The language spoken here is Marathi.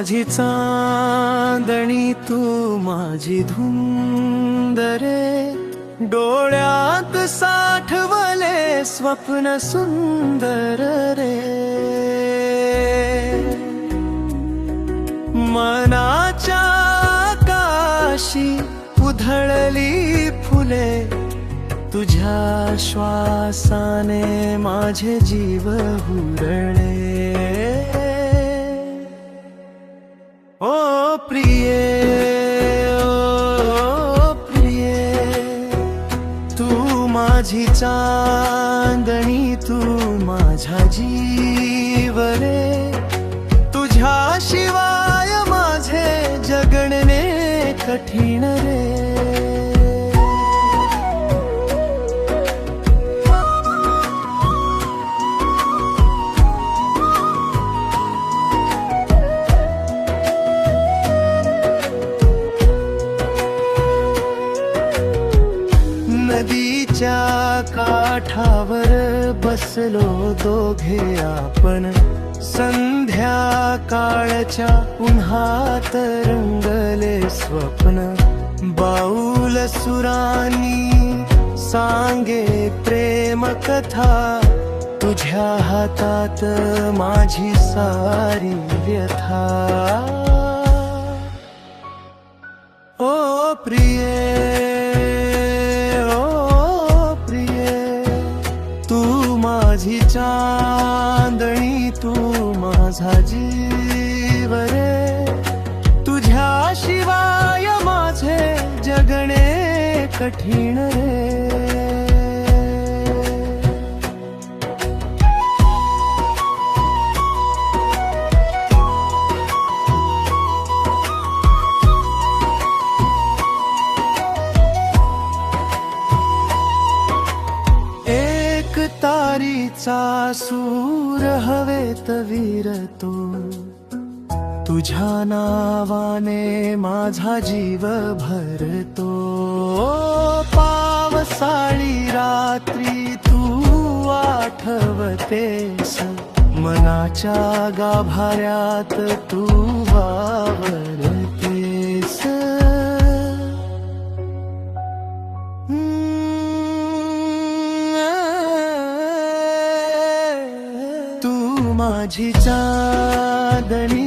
माझी चांदणी तू माझी धुंद रे, डोळ्यात साठवले स्वप्न सुंदर रे। मनाच्या आकाशी उधळली फुले, तुझ्या श्वासाने माझे जीव हुरळे। ओ प्रिये, ओ प्रिये, तू माझी चांदणी तू माझा जीव रे, तुझ्याशिवाय माझे जगणे कठीण रे। नदीच्या काठावर बसलो दोघे आपण, संध्याकाळच्या उन्हात रंगले स्वप्न। बाऊल सुरानी सांगे प्रेम कथा, तुझ्या हातात माझी सारी व्यथा। ओ प्रिये, माझी चांदणी तू माझा जीव रे, तुझ्याशिवाय माझे जगणे कठीण रे। तारीचा सूर हवेत विरतो, तुझ्या नावाने माझा जीव भरतो। पावसाळी रात्री तू आठवतेस, मनाच्या गाभाऱ्यात तू वावरतेस। माझी चांदणी